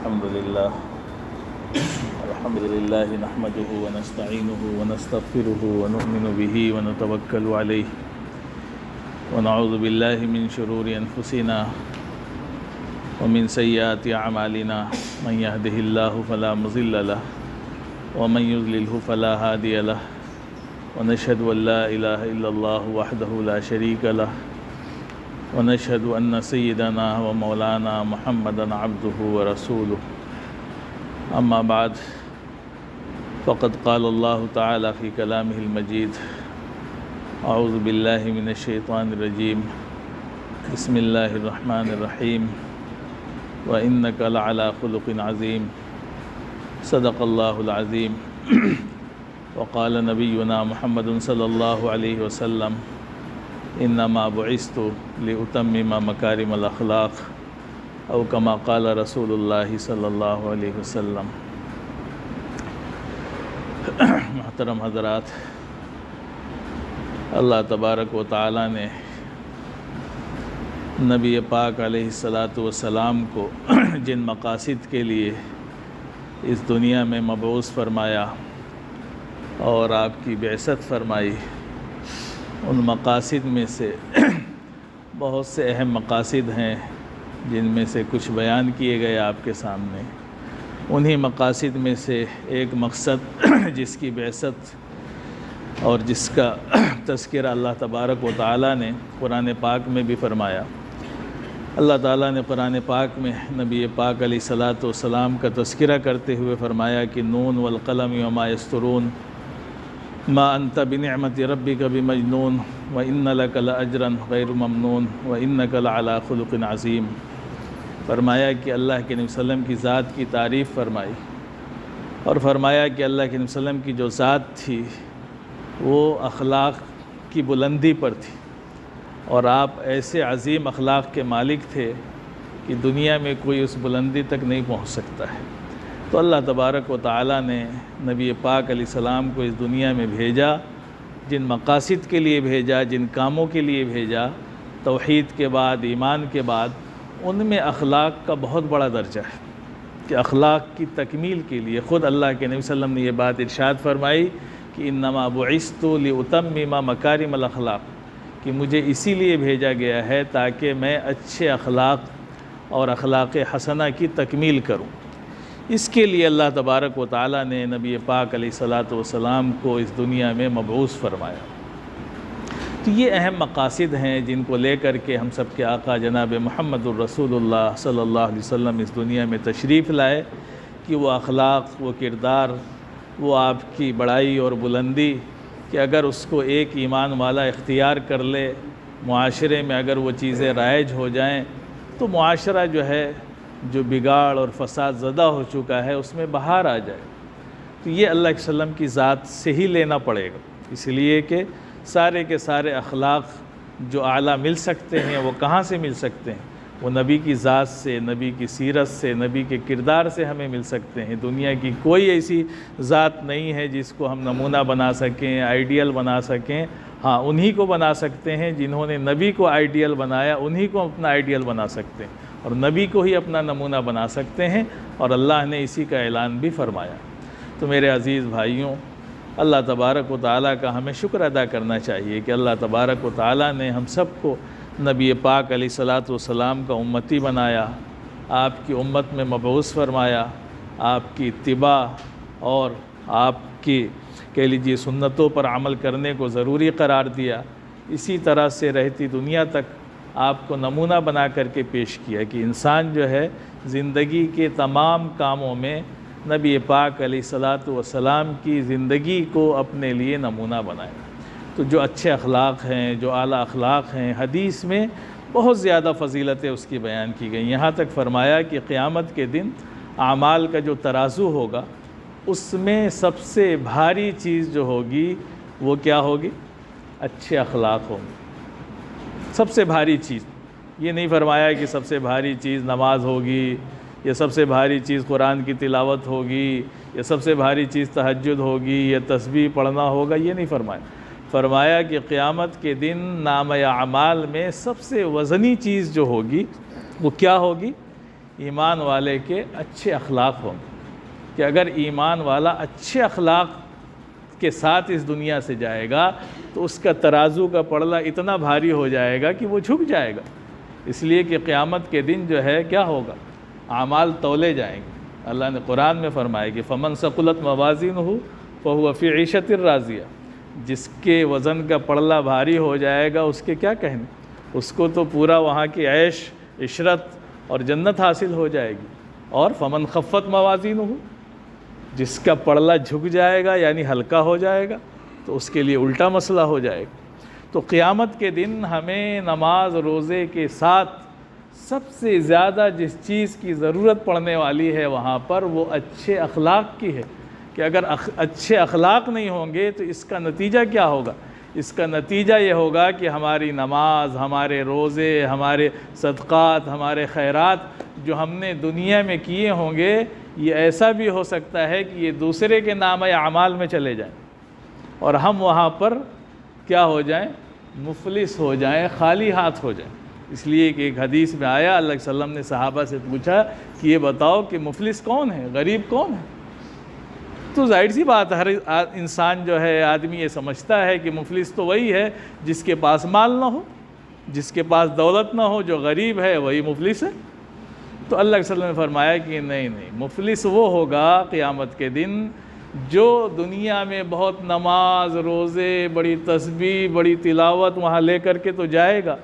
الحمد لله نحمده ونستعينه ونستغفره ونؤمن به ونتوكل عليه ونعوذ بالله من شرور أنفسنا ومن سيئات أعمالنا من يهده الله فلا مضل له ومن يضلله فلا هادي له ونشهد أن لا إله إلا الله وحده لا شريك له ونشهد أن سيدنا ومولانا محمدا عبده ورسوله أما بعد فقد قال الله تعالى في كلامه المجيد أعوذ بالله من الشيطان الرجيم بسم الله الرحمن الرحيم وإنك لعلى خلق عظيم صدق الله العظيم وقال نبينا محمد صلى الله عليه وسلم إنما بعثت لأتمم مكارم الأخلاق او كما قال رسول اللہ صلی اللہ علیہ وسلم۔ محترم حضرات، اللہ تبارک و تعالی نے نبی پاک علیہ السلام کو جن مقاصد کے لیے اس دنیا میں مبعوث فرمایا اور آپ کی بعثت فرمائی، ان مقاصد میں سے بہت سے اہم مقاصد ہیں جن میں سے کچھ بیان کیے گئے آپ کے سامنے۔ انہی مقاصد میں سے ایک مقصد جس کی بعثت اور جس کا تذکرہ اللہ تبارک و تعالیٰ نے قرآن پاک میں بھی فرمایا۔ اللہ تعالیٰ نے قرآن پاک میں نبی پاک علیہ السلام کا تذکرہ کرتے ہوئے فرمایا کہ نون والقلم وما یسطرون ما انت بنعمت ربک بمجنون وان لک لاجرا غیر ممنون وانک لعلی خلق عظیم۔ فرمایا کہ اللہ کے نبی صلی اللہ علیہ وسلم کی ذات کی تعریف فرمائی اور فرمایا کہ اللہ کے نبی صلی اللہ علیہ وسلم کی جو ذات تھی وہ اخلاق کی بلندی پر تھی اور آپ ایسے عظیم اخلاق کے مالک تھے کہ دنیا میں کوئی اس بلندی تک نہیں پہنچ سکتا ہے۔ تو اللہ تبارک و تعالیٰ نے نبی پاک علیہ السلام کو اس دنیا میں بھیجا، جن مقاصد کے لیے بھیجا، جن کاموں کے لیے بھیجا، توحید کے بعد، ایمان کے بعد، ان میں اخلاق کا بہت بڑا درجہ ہے کہ اخلاق کی تکمیل کے لیے خود اللہ کے نبی صلی اللہ علیہ وسلم نے یہ بات ارشاد فرمائی کہ انما بعثت لأتمم مکارم الاخلاق، کہ مجھے اسی لیے بھیجا گیا ہے تاکہ میں اچھے اخلاق اور اخلاق حسنہ کی تکمیل کروں۔ اس کے لیے اللہ تبارک و تعالیٰ نے نبی پاک علیہ السلام کو اس دنیا میں مبعوث فرمایا۔ تو یہ اہم مقاصد ہیں جن کو لے کر کے ہم سب کے آقا جناب محمد الرسول اللہ صلی اللہ علیہ وسلم اس دنیا میں تشریف لائے کہ وہ اخلاق، وہ کردار، وہ آپ کی بڑائی اور بلندی کہ اگر اس کو ایک ایمان والا اختیار کر لے، معاشرے میں اگر وہ چیزیں رائج ہو جائیں تو معاشرہ جو ہے جو بگاڑ اور فساد زدہ ہو چکا ہے اس میں بہار آ جائے۔ تو یہ اللہ کے وسلم کی ذات سے ہی لینا پڑے گا، اس لیے کہ سارے کے سارے اخلاق جو اعلیٰ مل سکتے ہیں وہ کہاں سے مل سکتے ہیں؟ وہ نبی کی ذات سے، نبی کی سیرت سے، نبی کے کردار سے ہمیں مل سکتے ہیں۔ دنیا کی کوئی ایسی ذات نہیں ہے جس کو ہم نمونہ بنا سکیں، آئیڈیل بنا سکیں۔ ہاں، انہی کو بنا سکتے ہیں جنہوں نے نبی کو آئیڈیل بنایا، انہی کو اپنا آئیڈیل بنا سکتے ہیں اور نبی کو ہی اپنا نمونہ بنا سکتے ہیں، اور اللہ نے اسی کا اعلان بھی فرمایا۔ تو میرے عزیز بھائیوں، اللہ تبارک و تعالیٰ کا ہمیں شکر ادا کرنا چاہیے کہ اللہ تبارک و تعالیٰ نے ہم سب کو نبی پاک علیہ السلام کا امتی بنایا، آپ کی امت میں مبعوث فرمایا، آپ کی اتباع اور آپ کی کہہ لیجیے سنتوں پر عمل کرنے کو ضروری قرار دیا۔ اسی طرح سے رہتی دنیا تک آپ کو نمونہ بنا کر کے پیش کیا کہ انسان جو ہے زندگی کے تمام کاموں میں نبی پاک علیہ السلام کی زندگی کو اپنے لیے نمونہ بنائے۔ تو جو اچھے اخلاق ہیں، جو اعلیٰ اخلاق ہیں، حدیث میں بہت زیادہ فضیلتیں اس کی بیان کی گئیں، یہاں تک فرمایا کہ قیامت کے دن اعمال کا جو ترازو ہوگا اس میں سب سے بھاری چیز جو ہوگی وہ کیا ہوگی؟ اچھے اخلاق ہوں گے۔ سب سے بھاری چیز، یہ نہیں فرمایا کہ سب سے بھاری چیز نماز ہوگی، یا سب سے بھاری چیز قرآن کی تلاوت ہوگی، یا سب سے بھاری چیز تہجد ہوگی، یا تسبیح پڑھنا ہوگا، یہ نہیں فرمایا۔ فرمایا کہ قیامت کے دن نامہ اعمال میں سب سے وزنی چیز جو ہوگی وہ کیا ہوگی؟ ایمان والے کے اچھے اخلاق ہوں گے، کہ اگر ایمان والا اچھے اخلاق کے ساتھ اس دنیا سے جائے گا تو اس کا ترازو کا پڑلا اتنا بھاری ہو جائے گا کہ وہ جھک جائے گا۔ اس لیے کہ قیامت کے دن جو ہے کیا ہوگا، اعمال تولے جائیں گے۔ اللہ نے قرآن میں فرمایا کہ فمن ثقلت موازینہ فہو فی عیشۃ راضیہ، جس کے وزن کا پڑلا بھاری ہو جائے گا اس کے کیا کہنے، اس کو تو پورا وہاں کی عیش عشرت اور جنت حاصل ہو جائے گی۔ اور فمن خفت موازینہ، جس کا پڑلا جھک جائے گا یعنی ہلکا ہو جائے گا تو اس کے لیے الٹا مسئلہ ہو جائے گا۔ تو قیامت کے دن ہمیں نماز روزے کے ساتھ سب سے زیادہ جس چیز کی ضرورت پڑنے والی ہے وہاں پر وہ اچھے اخلاق کی ہے، کہ اگر اچھے اخلاق نہیں ہوں گے تو اس کا نتیجہ کیا ہوگا؟ اس کا نتیجہ یہ ہوگا کہ ہماری نماز، ہمارے روزے، ہمارے صدقات، ہمارے خیرات جو ہم نے دنیا میں کیے ہوں گے یہ ایسا بھی ہو سکتا ہے کہ یہ دوسرے کے نام اعمال میں چلے جائیں اور ہم وہاں پر کیا ہو جائیں، مفلس ہو جائیں، خالی ہاتھ ہو جائیں۔ اس لیے کہ ایک حدیث میں آیا، اللہ علیہ وسلم نے صحابہ سے پوچھا کہ یہ بتاؤ کہ مفلس کون ہے، غریب کون ہے؟ تو ظاہر سی بات ہر انسان جو ہے، آدمی یہ سمجھتا ہے کہ مفلس تو وہی ہے جس کے پاس مال نہ ہو، جس کے پاس دولت نہ ہو، جو غریب ہے وہی مفلس ہے۔ تو اللہ کے وسلم نے فرمایا کہ نہیں، مفلس وہ ہوگا قیامت کے دن جو دنیا میں بہت نماز روزے، بڑی تسبیح، بڑی تلاوت وہاں لے کر کے تو جائے گا،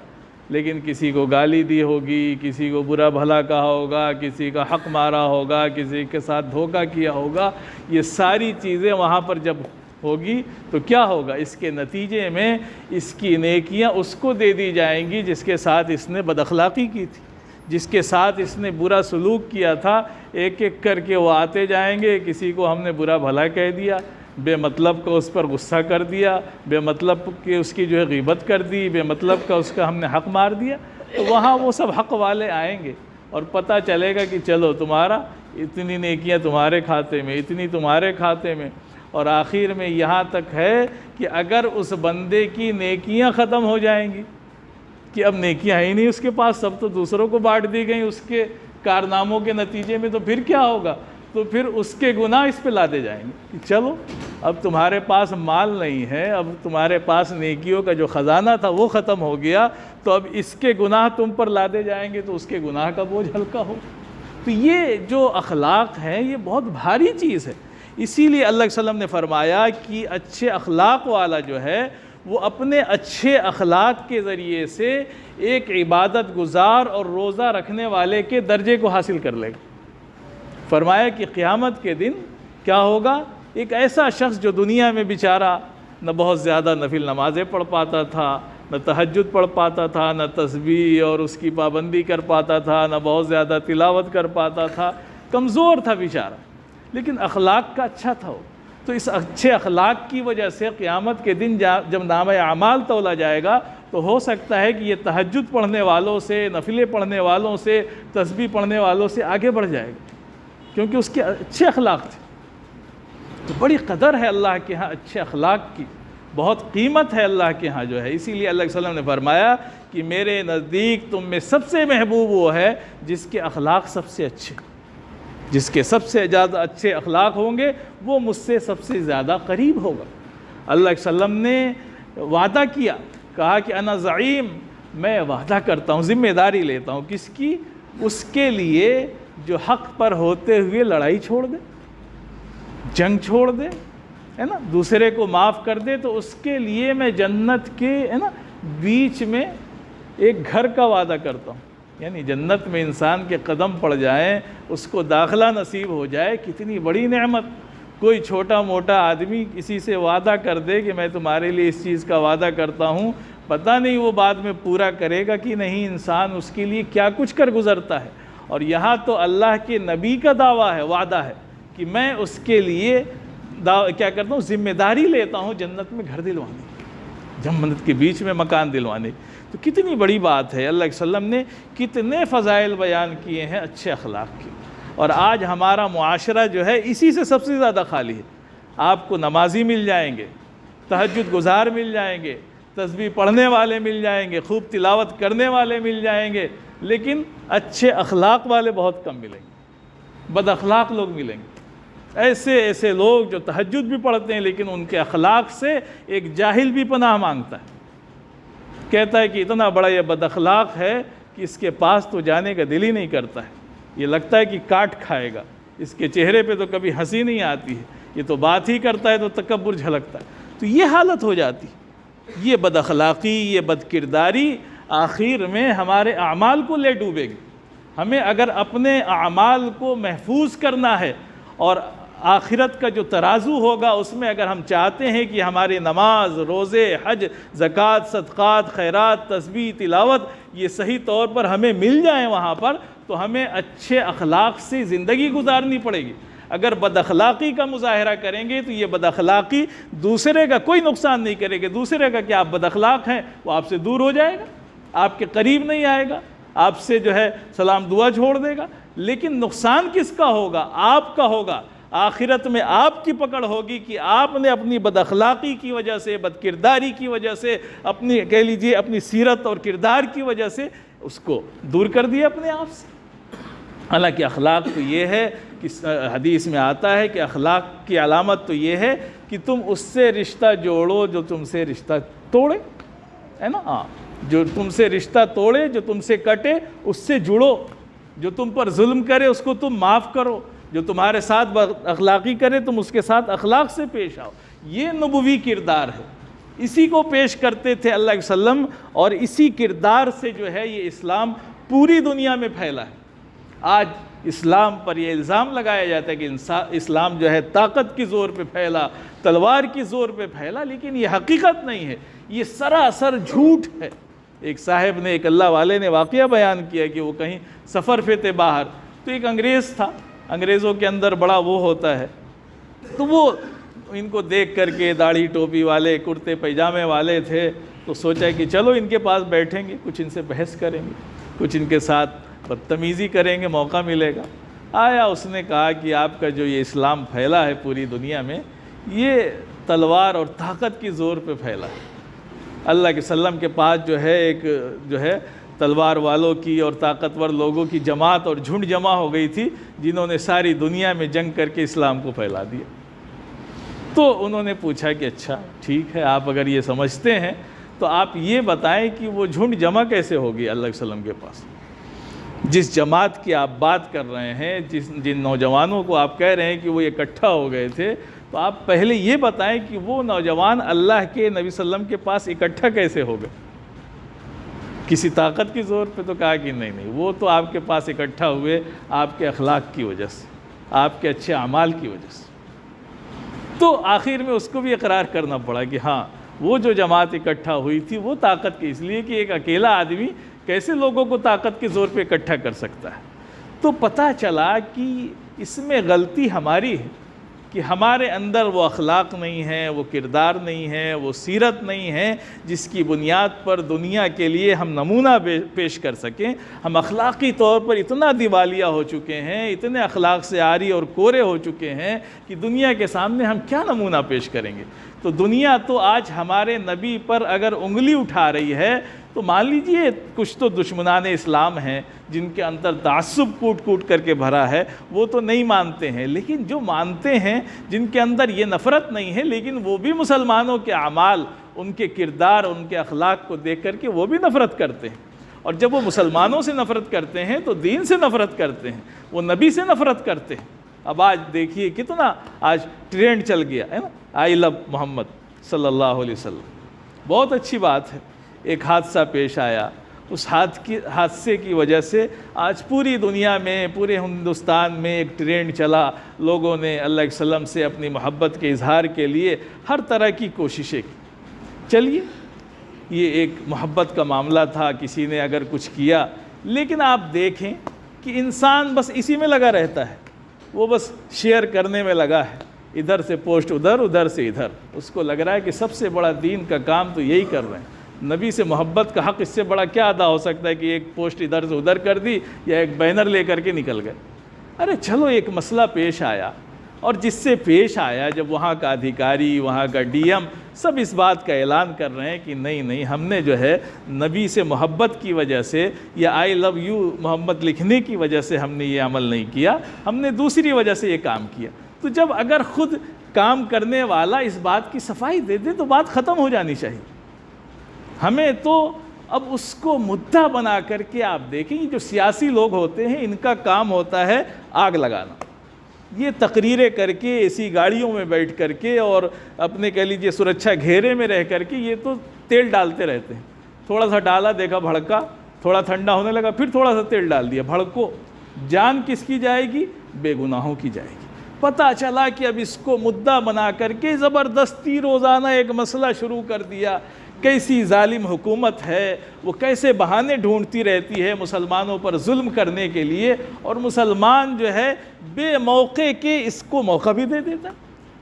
لیکن کسی کو گالی دی ہوگی، کسی کو برا بھلا کہا ہوگا، کسی کا حق مارا ہوگا، کسی کے ساتھ دھوکہ کیا ہوگا، یہ ساری چیزیں وہاں پر جب ہوگی تو کیا ہوگا، اس کے نتیجے میں اس کی نیکیاں اس کو دے دی جائیں گی جس کے ساتھ اس نے بد اخلاقی کی تھی، جس کے ساتھ اس نے برا سلوک کیا تھا۔ ایک ایک کر کے وہ آتے جائیں گے، کسی کو ہم نے برا بھلا کہہ دیا، بے مطلب کا اس پر غصہ کر دیا، بے مطلب کہ اس کی جو ہے غیبت کر دی، بے مطلب کا اس کا ہم نے حق مار دیا، تو وہاں وہ سب حق والے آئیں گے اور پتہ چلے گا کہ چلو تمہارا اتنی نیکیاں تمہارے کھاتے میں، اتنی تمہارے کھاتے میں، اور آخر میں یہاں تک ہے کہ اگر اس بندے کی نیکیاں ختم ہو جائیں گی کہ اب نیکیاں ہی نہیں اس کے پاس، سب تو دوسروں کو بانٹ دی گئیں اس کے کارناموں کے نتیجے میں، تو پھر کیا ہوگا؟ تو پھر اس کے گناہ اس پہ لادے جائیں گے کہ چلو اب تمہارے پاس مال نہیں ہے، اب تمہارے پاس نیکیوں کا جو خزانہ تھا وہ ختم ہو گیا، تو اب اس کے گناہ تم پر لادے جائیں گے تو اس کے گناہ کا بوجھ ہلکا ہو۔ تو یہ جو اخلاق ہیں یہ بہت بھاری چیز ہے، اسی لیے اللہ کے وسلم نے فرمایا کہ اچھے اخلاق والا جو ہے وہ اپنے اچھے اخلاق کے ذریعے سے ایک عبادت گزار اور روزہ رکھنے والے کے درجے کو حاصل کر لے گا۔ فرمایا کہ قیامت کے دن کیا ہوگا، ایک ایسا شخص جو دنیا میں بیچارہ نہ بہت زیادہ نفل نمازیں پڑھ پاتا تھا، نہ تہجد پڑھ پاتا تھا، نہ تسبیح اور اس کی پابندی کر پاتا تھا، نہ بہت زیادہ تلاوت کر پاتا تھا، کمزور تھا بیچارہ، لیکن اخلاق کا اچھا تھا وہ۔ تو اس اچھے اخلاق کی وجہ سے قیامت کے دن جب نامہ اعمال تولا جائے گا تو ہو سکتا ہے کہ یہ تہجد پڑھنے والوں سے، نفلیں پڑھنے والوں سے، تسبیح پڑھنے والوں سے آگے بڑھ جائے گا، کیونکہ اس کے اچھے اخلاق تھے۔ تو بڑی قدر ہے اللہ کے ہاں اچھے اخلاق کی، بہت قیمت ہے اللہ کے ہاں جو ہے۔ اسی لیے اللہ کے وسلم نے فرمایا کہ میرے نزدیک تم میں سب سے محبوب وہ ہے جس کے اخلاق سب سے اچھے، جس کے سب سے زیادہ اچھے اخلاق ہوں گے وہ مجھ سے سب سے زیادہ قریب ہوگا۔ اللہ کے وسلم نے وعدہ کیا، کہا کہ انا زعیم، میں وعدہ کرتا ہوں، ذمہ داری لیتا ہوں، کس کی؟ اس کے لیے جو حق پر ہوتے ہوئے لڑائی چھوڑ دے، جنگ چھوڑ دے، ہے نا، دوسرے کو معاف کر دے، تو اس کے لیے میں جنت کے ہے نا بیچ میں ایک گھر کا وعدہ کرتا ہوں، یعنی جنت میں انسان کے قدم پڑ جائیں، اس کو داخلہ نصیب ہو جائے، کتنی بڑی نعمت۔ کوئی چھوٹا موٹا آدمی کسی سے وعدہ کر دے کہ میں تمہارے لیے اس چیز کا وعدہ کرتا ہوں، پتہ نہیں وہ بعد میں پورا کرے گا کہ نہیں، انسان اس کے لیے کیا کچھ کر گزرتا ہے۔ اور یہاں تو اللہ کے نبی کا دعویٰ ہے، وعدہ ہے کہ میں اس کے لیے کیا کرتا ہوں، ذمہ داری لیتا ہوں جنت میں گھر دلوانے، جنت کے بیچ میں مکان دلوانے۔ تو کتنی بڑی بات ہے، اللہ کے وسلم نے کتنے فضائل بیان کیے ہیں اچھے اخلاق کے، اور آج ہمارا معاشرہ جو ہے اسی سے سب سے زیادہ خالی ہے۔ آپ کو نمازی مل جائیں گے، تہجد گزار مل جائیں گے، تسبیح پڑھنے والے مل جائیں گے، خوب تلاوت کرنے والے مل جائیں گے، لیکن اچھے اخلاق والے بہت کم ملیں گے، بد اخلاق لوگ ملیں گے۔ ایسے لوگ جو تہجد بھی پڑھتے ہیں لیکن ان کے اخلاق سے ایک جاہل بھی پناہ مانگتا ہے، کہتا ہے کہ اتنا بڑا یہ بد اخلاق ہے کہ اس کے پاس تو جانے کا دل ہی نہیں کرتا ہے، یہ لگتا ہے کہ کاٹ کھائے گا، اس کے چہرے پہ تو کبھی ہنسی نہیں آتی ہے، یہ تو بات ہی کرتا ہے تو تکبر جھلکتا ہے۔ تو یہ حالت ہو جاتی، یہ بد اخلاقی، یہ بد کرداری آخر میں ہمارے اعمال کو لے ڈوبے گی۔ ہمیں اگر اپنے اعمال کو محفوظ کرنا ہے اور آخرت کا جو ترازو ہوگا اس میں اگر ہم چاہتے ہیں کہ ہماری نماز، روزے، حج، زکوٰۃ، صدقات، خیرات، تسبیح، تلاوت یہ صحیح طور پر ہمیں مل جائیں وہاں پر، تو ہمیں اچھے اخلاق سے زندگی گزارنی پڑے گی۔ اگر بد اخلاقی کا مظاہرہ کریں گے تو یہ بد اخلاقی دوسرے کا کوئی نقصان نہیں کرے گا، دوسرے کا کہ آپ بد اخلاق ہیں وہ آپ سے دور ہو جائے گا، آپ کے قریب نہیں آئے گا، آپ سے جو ہے سلام دعا چھوڑ دے گا، لیکن نقصان کس کا ہوگا؟ آپ کا ہوگا۔ آخرت میں آپ کی پکڑ ہوگی کہ آپ نے اپنی بد اخلاقی کی وجہ سے، بد کرداری کی وجہ سے، اپنی کہہ لیجئے اپنی سیرت اور کردار کی وجہ سے اس کو دور کر دیا اپنے آپ سے۔ حالانکہ اخلاق تو یہ ہے کہ حدیث میں آتا ہے کہ اخلاق کی علامت تو یہ ہے کہ تم اس سے رشتہ جوڑو جو تم سے رشتہ توڑے، ہے نا؟ ہاں، جو تم سے رشتہ توڑے، جو تم سے کٹے اس سے جڑو، جو تم پر ظلم کرے اس کو تم معاف کرو، جو تمہارے ساتھ بد اخلاقی کرے تم اس کے ساتھ اخلاق سے پیش آؤ۔ یہ نبوی کردار ہے، اسی کو پیش کرتے تھے اللہ علیہ وسلم، اور اسی کردار سے جو ہے یہ اسلام پوری دنیا میں پھیلا ہے۔ آج اسلام پر یہ الزام لگایا جاتا ہے کہ اسلام جو ہے طاقت کی زور پہ پھیلا، تلوار کی زور پہ پھیلا، لیکن یہ حقیقت نہیں ہے، یہ سراسر جھوٹ ہے۔ ایک صاحب نے، ایک اللہ والے نے واقعہ بیان کیا کہ وہ کہیں سفر پہ تھے باہر، تو ایک انگریز تھا، انگریزوں کے اندر بڑا وہ ہوتا ہے، تو وہ ان کو دیکھ کر کے داڑھی ٹوپی والے، کرتے پیجامے والے تھے، تو سوچا کہ چلو ان کے پاس بیٹھیں گے، کچھ ان سے بحث کریں گے، کچھ ان کے ساتھ بدتمیزی کریں گے، موقع ملے گا۔ آیا، اس نے کہا کہ آپ کا جو یہ اسلام پھیلا ہے پوری دنیا میں، یہ تلوار اور طاقت کی زور پہ پھیلا ہے۔ اللہ کے وسلم کے پاس جو ہے ایک جو ہے تلوار والوں کی اور طاقتور لوگوں کی جماعت اور جھنڈ جمع ہو گئی تھی، جنہوں نے ساری دنیا میں جنگ کر کے اسلام کو پھیلا دیا۔ تو انہوں نے پوچھا کہ اچھا ٹھیک ہے، آپ اگر یہ سمجھتے ہیں تو آپ یہ بتائیں کہ وہ جھنڈ جمع کیسے ہوگی اللہ کے وسلم کے پاس؟ جس جماعت کی آپ بات کر رہے ہیں، جن نوجوانوں کو آپ کہہ رہے ہیں کہ وہ اکٹھا ہو گئے تھے، تو آپ پہلے یہ بتائیں کہ وہ نوجوان اللہ کے نبی صلی اللہ علیہ وسلم کے پاس اکٹھا کیسے ہو گئے؟ کسی طاقت کی زور پہ؟ تو کہا کہ نہیں، وہ تو آپ کے پاس اکٹھا ہوئے آپ کے اخلاق کی وجہ سے، آپ کے اچھے اعمال کی وجہ سے۔ تو آخر میں اس کو بھی اقرار کرنا پڑا کہ ہاں، وہ جو جماعت اکٹھا ہوئی تھی وہ طاقت کی، اس لیے کہ ایک اکیلا آدمی کیسے لوگوں کو طاقت کے زور پہ اکٹھا کر سکتا ہے۔ تو پتہ چلا کہ اس میں غلطی ہماری ہے کہ ہمارے اندر وہ اخلاق نہیں ہے، وہ کردار نہیں ہے، وہ سیرت نہیں ہے جس کی بنیاد پر دنیا کے لیے ہم نمونہ پیش کر سکیں۔ ہم اخلاقی طور پر اتنا دیوالیہ ہو چکے ہیں، اتنے اخلاق سے عاری اور کورے ہو چکے ہیں کہ دنیا کے سامنے ہم کیا نمونہ پیش کریں گے؟ تو دنیا تو آج ہمارے نبی پر اگر انگلی اٹھا رہی ہے تو مان لیجئے کچھ تو دشمنان اسلام ہیں جن کے اندر تعصب کوٹ کوٹ کر کے بھرا ہے، وہ تو نہیں مانتے ہیں، لیکن جو مانتے ہیں، جن کے اندر یہ نفرت نہیں ہے، لیکن وہ بھی مسلمانوں کے اعمال، ان کے کردار، ان کے اخلاق کو دیکھ کر کے وہ بھی نفرت کرتے ہیں۔ اور جب وہ مسلمانوں سے نفرت کرتے ہیں تو دین سے نفرت کرتے ہیں، وہ نبی سے نفرت کرتے ہیں۔ اب آج دیکھیے کتنا آج ٹرینڈ چل گیا ہے نا، آئی لو محمد صلی اللہ علیہ وسلم۔ بہت اچھی بات ہے۔ ایک حادثہ پیش آیا، اس حادثے کی وجہ سے آج پوری دنیا میں، پورے ہندوستان میں ایک ٹرینڈ چلا، لوگوں نے اللہ کے وسلم سے اپنی محبت کے اظہار کے لیے ہر طرح کی کوششیں کی۔ چلیے، یہ ایک محبت کا معاملہ تھا، کسی نے اگر کچھ کیا، لیکن آپ دیکھیں کہ انسان بس اسی میں لگا رہتا ہے، وہ بس شیئر کرنے میں لگا ہے، ادھر سے پوسٹ ادھر، ادھر سے ادھر۔ اس کو لگ رہا ہے کہ سب سے بڑا دین کا کام تو یہی کر رہے ہیں، نبی سے محبت کا حق اس سے بڑا کیا ادا ہو سکتا ہے کہ ایک پوسٹ ادھر سے ادھر کر دی یا ایک بینر لے کر کے نکل گئے۔ ارے چلو، ایک مسئلہ پیش آیا، اور جس سے پیش آیا، جب وہاں کا ادھیکاری، وہاں کا ڈی ایم سب اس بات کا اعلان کر رہے ہیں کہ نہیں ہم نے جو ہے نبی سے محبت کی وجہ سے یا آئی لو یو محمد لکھنے کی وجہ سے ہم نے یہ عمل نہیں کیا، ہم نے دوسری وجہ سے یہ کام کیا. تو جب اگر خود کام کرنے والا اس بات کی صفائی دے دے تو بات ختم ہو جانی چاہیے. ہمیں تو اب اس کو مدعا بنا کر کے، آپ دیکھیں جو سیاسی لوگ ہوتے ہیں ان کا کام ہوتا ہے آگ لگانا. یہ تقریریں کر کے، ایسی گاڑیوں میں بیٹھ کر کے اور اپنے کہہ لیجئے سرکشا گھیرے میں رہ کر کے یہ تو تیل ڈالتے رہتے ہیں. تھوڑا سا ڈالا، دیکھا بھڑکا، تھوڑا ٹھنڈا ہونے لگا، پھر تھوڑا سا تیل ڈال دیا، بھڑکو. جان کس کی جائے گی؟ بے گناہوں کی جائے گی. پتہ چلا کہ اب اس کو مدعا بنا کر کے زبردستی روزانہ ایک مسئلہ شروع کر دیا. کیسی ظالم حکومت ہے، وہ کیسے بہانے ڈھونڈتی رہتی ہے مسلمانوں پر ظلم کرنے کے لیے، اور مسلمان جو ہے بے موقع کے اس کو موقع بھی دے دیتا.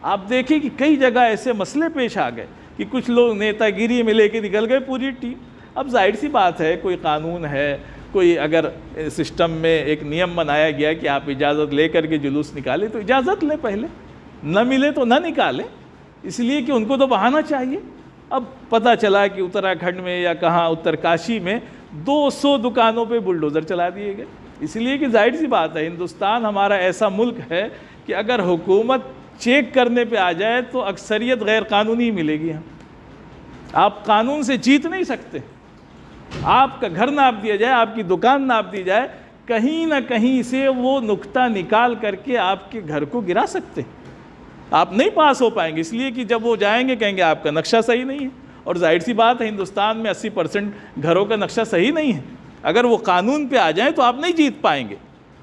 آپ دیکھیں کہ کئی جگہ ایسے مسئلے پیش آ گئے کہ کچھ لوگ نیتا گیری میں لے کے نکل گئے پوری ٹیم. اب ظاہر سی بات ہے، کوئی قانون ہے، کوئی اگر سسٹم میں ایک نیم بنایا گیا کہ آپ اجازت لے کر کے جلوس نکالیں تو اجازت لیں، پہلے نہ ملے تو نہ نکالیں، اس لیے کہ ان کو تو بہانا چاہیے. اب پتہ چلا کہ اتراکھنڈ میں یا کہاں اترکاشی میں 200 دکانوں پہ بلڈوزر چلا دیے گئے. اس لیے کہ ظاہر سی بات ہے، ہندوستان ہمارا ایسا ملک ہے کہ اگر حکومت چیک کرنے پہ آ جائے تو اکثریت غیر قانونی ملے گی. آپ قانون سے جیت نہیں سکتے. آپ کا گھر ناپ دیا جائے، آپ کی دکان ناپ دی جائے، کہیں نہ کہیں سے وہ نقطہ نکال کر کے آپ کے گھر کو گرا سکتے. آپ نہیں پاس ہو پائیں گے، اس لیے کہ جب وہ جائیں گے کہیں گے آپ کا نقشہ صحیح نہیں ہے. اور ظاہر سی بات ہے، ہندوستان میں 80% گھروں کا نقشہ صحیح نہیں ہے. اگر وہ قانون پہ آ جائیں تو آپ نہیں جیت پائیں گے.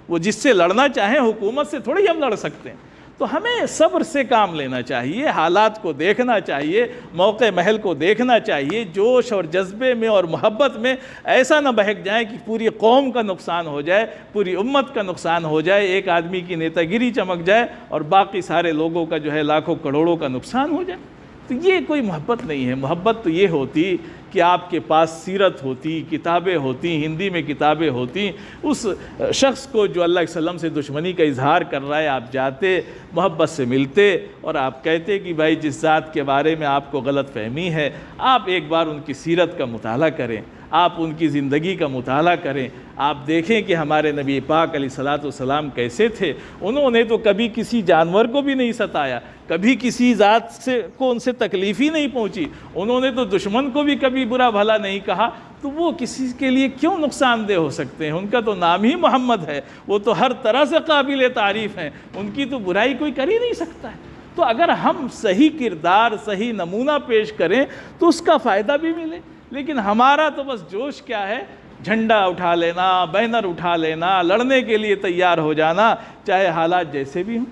وہ جس سے لڑنا چاہیں، حکومت سے تھوڑی ہم لڑ سکتے ہیں. تو ہمیں صبر سے کام لینا چاہیے، حالات کو دیکھنا چاہیے، موقع محل کو دیکھنا چاہیے. جوش اور جذبے میں اور محبت میں ایسا نہ بہک جائیں کہ پوری قوم کا نقصان ہو جائے، پوری امت کا نقصان ہو جائے، ایک آدمی کی نیتا گیری چمک جائے اور باقی سارے لوگوں کا جو ہے لاکھوں کروڑوں کا نقصان ہو جائے. تو یہ کوئی محبت نہیں ہے. محبت تو یہ ہوتی کہ آپ کے پاس سیرت ہوتی، کتابیں ہوتی، ہندی میں کتابیں ہوتی. اس شخص کو جو اللہ کے وسلم سے دشمنی کا اظہار کر رہا ہے، آپ جاتے، محبت سے ملتے اور آپ کہتے کہ بھائی جس ذات کے بارے میں آپ کو غلط فہمی ہے، آپ ایک بار ان کی سیرت کا مطالعہ کریں، آپ ان کی زندگی کا مطالعہ کریں. آپ دیکھیں کہ ہمارے نبی پاک علیہ الصلوۃ والسلام کیسے تھے. انہوں نے تو کبھی کسی جانور کو بھی نہیں ستایا، کبھی کسی ذات سے کو ان سے تکلیف ہی نہیں پہنچی. انہوں نے تو دشمن کو بھی کبھی برا بھلا نہیں کہا. تو وہ کسی کے لیے کیوں نقصان دہ ہو سکتے ہیں؟ ان کا تو نام ہی محمد ہے، وہ تو ہر طرح سے قابل تعریف ہیں، ان کی تو برائی کوئی کر ہی نہیں سکتا ہے. تو اگر ہم صحیح کردار، صحیح نمونہ پیش کریں تو اس کا فائدہ بھی ملے. لیکن ہمارا تو بس جوش کیا ہے، جھنڈا اٹھا لینا، بینر اٹھا لینا، لڑنے کے لیے تیار ہو جانا، چاہے حالات جیسے بھی ہوں.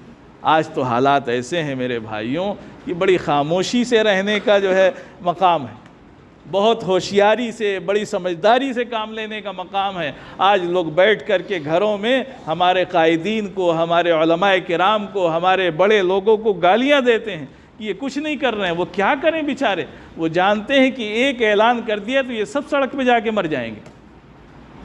آج تو حالات ایسے ہیں میرے بھائیوں کہ بڑی خاموشی سے رہنے کا جو ہے مقام ہے، بہت ہوشیاری سے، بڑی سمجھداری سے کام لینے کا مقام ہے. آج لوگ بیٹھ کر کے گھروں میں ہمارے قائدین کو، ہمارے علماء کرام کو، ہمارے بڑے لوگوں کو گالیاں دیتے ہیں کہ یہ کچھ نہیں کر رہے ہیں. وہ کیا کریں بیچارے؟ وہ جانتے ہیں کہ ایک اعلان کر دیا تو یہ سب سڑک پہ جا کے مر جائیں گے،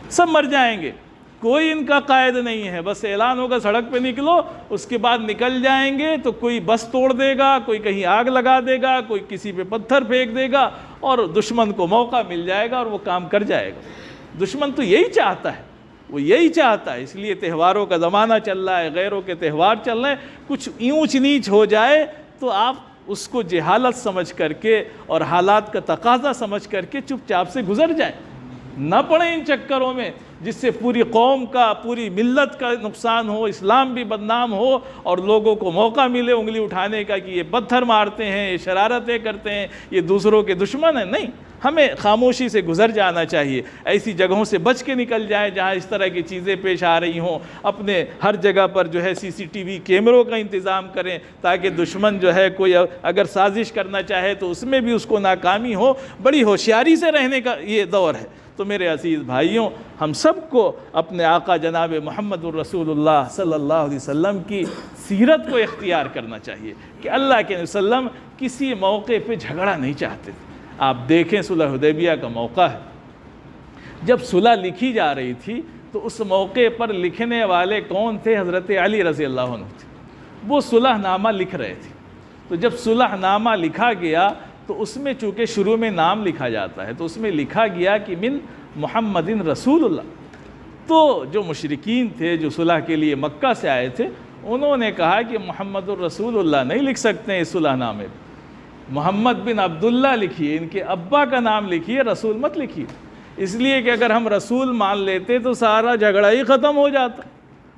سب مر جائیں گے. کوئی ان کا قائد نہیں ہے. بس اعلان ہوگا سڑک پہ نکلو، اس کے بعد نکل جائیں گے تو کوئی بس توڑ دے گا، کوئی کہیں آگ لگا دے گا، کوئی کسی پہ پتھر پھینک دے گا اور دشمن کو موقع مل جائے گا اور وہ کام کر جائے گا. دشمن تو یہی چاہتا ہے، وہ یہی چاہتا ہے. اس لیے تہواروں کا زمانہ چل رہا ہے، غیروں کے تہوار چل رہے ہیں. کچھ اونچ نیچ ہو جائے تو آپ اس کو جہالت سمجھ کر کے اور حالات کا تقاضا سمجھ کر کے چپ چاپ سے گزر جائیں، نہ پڑیں ان چکروں میں جس سے پوری قوم کا، پوری ملت کا نقصان ہو، اسلام بھی بدنام ہو اور لوگوں کو موقع ملے انگلی اٹھانے کا کہ یہ پتھر مارتے ہیں، یہ شرارتیں کرتے ہیں، یہ دوسروں کے دشمن ہیں. نہیں، ہمیں خاموشی سے گزر جانا چاہیے. ایسی جگہوں سے بچ کے نکل جائیں جہاں اس طرح کی چیزیں پیش آ رہی ہوں. اپنے ہر جگہ پر جو ہے CCTV کیمروں کا انتظام کریں تاکہ دشمن جو ہے کوئی اگر سازش کرنا چاہے تو اس میں بھی اس کو ناکامی ہو. بڑی ہوشیاری سے رہنے کا یہ دور ہے. تو میرے عزیز بھائیوں، ہم سب کو اپنے آقا جناب محمد الرسول اللہ صلی اللہ علیہ وسلم کی سیرت کو اختیار کرنا چاہیے کہ اللہ کے وسلم کسی موقع پہ جھگڑا نہیں چاہتے تھے. آپ دیکھیں صلح حدیبیہ کا موقع ہے، جب صلح لکھی جا رہی تھی تو اس موقع پر لکھنے والے کون تھے؟ حضرت علی رضی اللہ عنہ تھے. وہ صلح نامہ لکھ رہے تھے. تو جب صلح نامہ لکھا گیا تو اس میں چونکہ شروع میں نام لکھا جاتا ہے تو اس میں لکھا گیا کہ من محمد رسول اللہ. تو جو مشرکین تھے جو صلح کے لیے مکہ سے آئے تھے انہوں نے کہا کہ محمد الرسول اللہ نہیں لکھ سکتے ہیں اس صلح نامے میں, محمد بن عبداللہ لکھیے, ان کے ابا کا نام لکھیے, رسول مت لکھیے. اس لیے کہ اگر ہم رسول مان لیتے تو سارا جھگڑا ہی ختم ہو جاتا.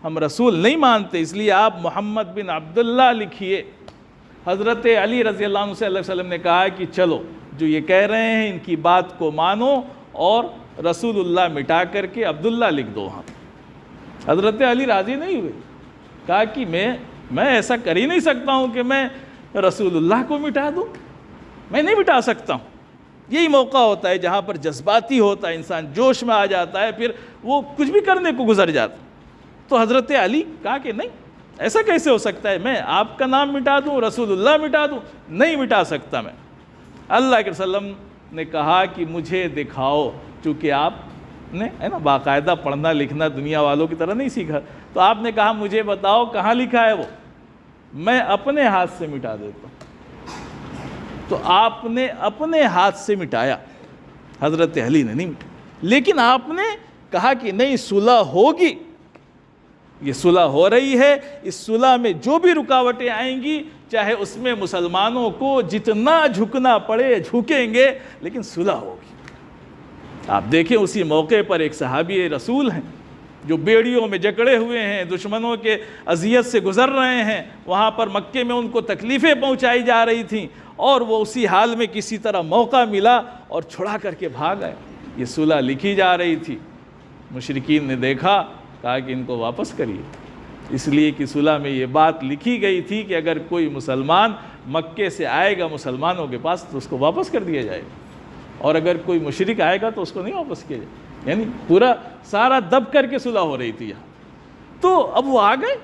ہم رسول نہیں مانتے, اس لیے آپ محمد بن عبداللہ لکھیے. حضرت علی رضی اللہ عنہ صلی اللہ علیہ وسلم نے کہا کہ چلو جو یہ کہہ رہے ہیں ان کی بات کو مانو اور رسول اللہ مٹا کر کے عبداللہ لکھ دو. ہم حضرت علی راضی نہیں ہوئے, کہا کہ میں ایسا کر ہی نہیں سکتا ہوں کہ میں رسول اللہ کو مٹا دوں, میں نہیں مٹا سکتا ہوں. یہی موقع ہوتا ہے جہاں پر جذباتی ہوتا ہے, انسان جوش میں آ جاتا ہے, پھر وہ کچھ بھی کرنے کو گزر جاتا. تو حضرت علی کہا کہ نہیں, ایسا کیسے ہو سکتا ہے, میں آپ کا نام مٹا دوں, رسول اللہ مٹا دوں, نہیں مٹا سکتا میں. اللہ کے وسلم نے کہا کہ مجھے دکھاؤ, چونکہ آپ نے ہے نا باقاعدہ پڑھنا لکھنا دنیا والوں کی طرح نہیں سیکھا, تو آپ نے کہا مجھے بتاؤ کہاں لکھا ہے وہ, میں اپنے ہاتھ سے مٹا دیتا ہوں. تو آپ نے اپنے ہاتھ سے مٹایا, حضرت علی نے نہیں مٹایا. لیکن آپ نے کہا کہ نہیں صلح ہوگی, یہ صلح ہو رہی ہے, اس صلح میں جو بھی رکاوٹیں آئیں گی چاہے اس میں مسلمانوں کو جتنا جھکنا پڑے جھکیں گے, لیکن صلح ہوگی. آپ دیکھیں اسی موقع پر ایک صحابی رسول ہیں جو بیڑیوں میں جکڑے ہوئے ہیں, دشمنوں کے اذیت سے گزر رہے ہیں, وہاں پر مکے میں ان کو تکلیفیں پہنچائی جا رہی تھیں اور وہ اسی حال میں کسی طرح موقع ملا اور چھڑا کر کے بھاگ آئے. یہ صلح لکھی جا رہی تھی, مشرکین نے دیکھا, کہا کہ ان کو واپس کریے, اس لیے کہ صلح میں یہ بات لکھی گئی تھی کہ اگر کوئی مسلمان مکے سے آئے گا مسلمانوں کے پاس تو اس کو واپس کر دیا جائے گا, اور اگر کوئی مشرک آئے گا تو اس کو نہیں واپس کیا جائے. یعنی پورا سارا دب کر کے صلح ہو رہی تھی یہاں. تو اب وہ آ گئے,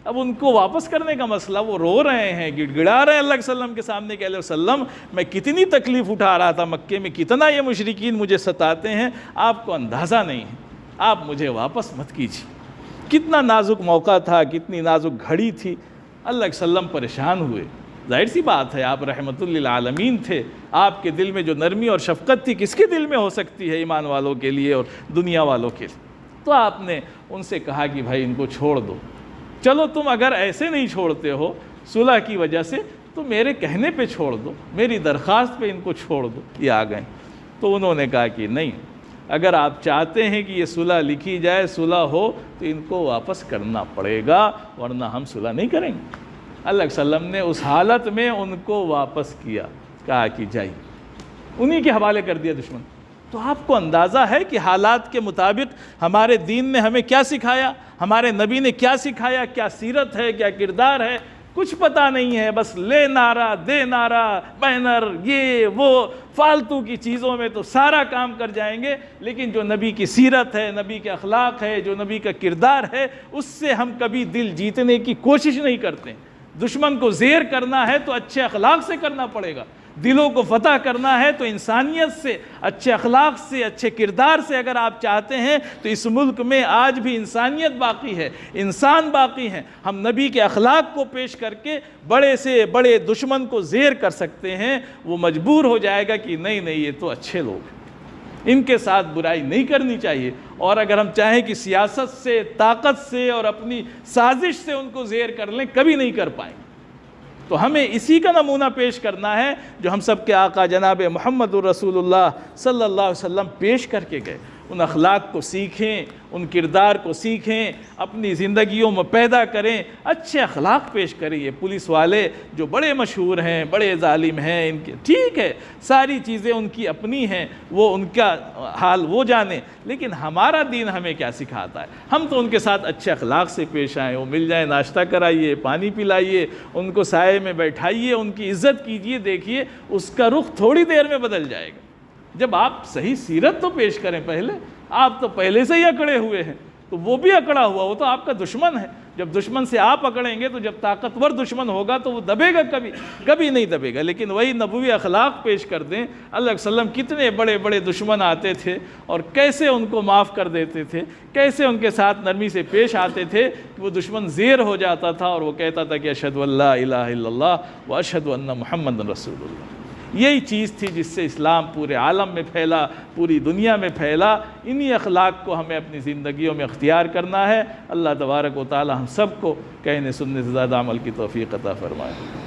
اب ان کو واپس کرنے کا مسئلہ, وہ رو رہے ہیں, گڑ گڑا رہے ہیں اللہ کے وسلم کے سامنے کہ علیہ وسلم میں کتنی تکلیف اٹھا رہا تھا مکے میں, کتنا یہ مشرکین مجھے ستاتے ہیں, آپ کو اندازہ نہیں ہے, آپ مجھے واپس مت کیجیے. کتنا نازک موقع تھا, کتنی نازک گھڑی تھی. اللہ کے وسلم پریشان ہوئے. ظاہر سی بات ہے آپ رحمت للعالمین تھے, آپ کے دل میں جو نرمی اور شفقت تھی کس کے دل میں ہو سکتی ہے ایمان والوں کے لیے اور دنیا والوں کے لیے. تو آپ نے ان سے کہا کہ بھائی ان کو چھوڑ دو, چلو تم اگر ایسے نہیں چھوڑتے ہو صلح کی وجہ سے تو میرے کہنے پہ چھوڑ دو, میری درخواست پہ ان کو چھوڑ دو. یہ آ گئے. تو انہوں نے کہا کہ نہیں, اگر آپ چاہتے ہیں کہ یہ صلح لکھی جائے, صلح ہو, تو ان کو واپس کرنا پڑے گا, ورنہ ہم صلح نہیں کریں گے. اللہ کے وسلم نے اس حالت میں ان کو واپس کیا, کہا کہ جائیے, انہی کے حوالے کر دیا دشمن. تو آپ کو اندازہ ہے کہ حالات کے مطابق ہمارے دین نے ہمیں کیا سکھایا, ہمارے نبی نے کیا سکھایا, کیا سیرت ہے, کیا کردار ہے, کچھ پتہ نہیں ہے. بس لے نعرہ, دے نعرہ, بینر, یہ وہ فالتو کی چیزوں میں تو سارا کام کر جائیں گے, لیکن جو نبی کی سیرت ہے, نبی کے اخلاق ہے, جو نبی کا کردار ہے, اس سے ہم کبھی دل جیتنے کی کوشش نہیں کرتے. دشمن کو زیر کرنا ہے تو اچھے اخلاق سے کرنا پڑے گا, دلوں کو فتح کرنا ہے تو انسانیت سے, اچھے اخلاق سے, اچھے کردار سے اگر آپ چاہتے ہیں تو اس ملک میں آج بھی انسانیت باقی ہے, انسان باقی ہیں. ہم نبی کے اخلاق کو پیش کر کے بڑے سے بڑے دشمن کو زیر کر سکتے ہیں. وہ مجبور ہو جائے گا کہ نہیں یہ تو اچھے لوگ ہیں, ان کے ساتھ برائی نہیں کرنی چاہیے. اور اگر ہم چاہیں کہ سیاست سے, طاقت سے اور اپنی سازش سے ان کو زیر کر لیں, کبھی نہیں کر پائیں. تو ہمیں اسی کا نمونہ پیش کرنا ہے جو ہم سب کے آقا جناب محمد الرسول اللہ صلی اللہ علیہ وسلم پیش کر کے گئے. ان اخلاق کو سیکھیں, ان کردار کو سیکھیں, اپنی زندگیوں میں پیدا کریں, اچھے اخلاق پیش کریں. یہ پولیس والے جو بڑے مشہور ہیں, بڑے ظالم ہیں, ان کے ٹھیک ہے ساری چیزیں ان کی اپنی ہیں, وہ ان کا حال وہ جانیں, لیکن ہمارا دین ہمیں کیا سکھاتا ہے. ہم تو ان کے ساتھ اچھے اخلاق سے پیش آئیں. وہ مل جائیں ناشتہ کرائیے, پانی پلائیے, ان کو سائے میں بیٹھائیے, ان کی عزت کیجیے. دیکھیے اس کا رخ تھوڑی دیر میں بدل جائے گا. جب آپ صحیح سیرت تو پیش کریں, پہلے آپ تو پہلے سے ہی اکڑے ہوئے ہیں, تو وہ بھی اکڑا ہوا, وہ تو آپ کا دشمن ہے. جب دشمن سے آپ پکڑیں گے تو جب طاقتور دشمن ہوگا تو وہ دبے گا کبھی نہیں دبے گا۔ لیکن وہی نبوی اخلاق پیش کر دیں، اللہ علیہ وسلم کتنے بڑے بڑے دشمن آتے تھے اور کیسے ان کو معاف کر دیتے تھے، کیسے ان کے ساتھ نرمی سے پیش آتے تھے کہ وہ دشمن زیر ہو جاتا تھا اور وہ کہتا تھا کہ اشہد ان لا الہ الا اللہ و اشہد ان محمد رسول اللہ۔ یہی چیز تھی جس سے اسلام پورے عالم میں پھیلا، پوری دنیا میں پھیلا۔ انہی اخلاق کو ہمیں اپنی زندگیوں میں اختیار کرنا ہے۔ اللہ تبارک و تعالی ہم سب کو کہنے سننے سے زیادہ عمل کی توفیق عطا فرمائے۔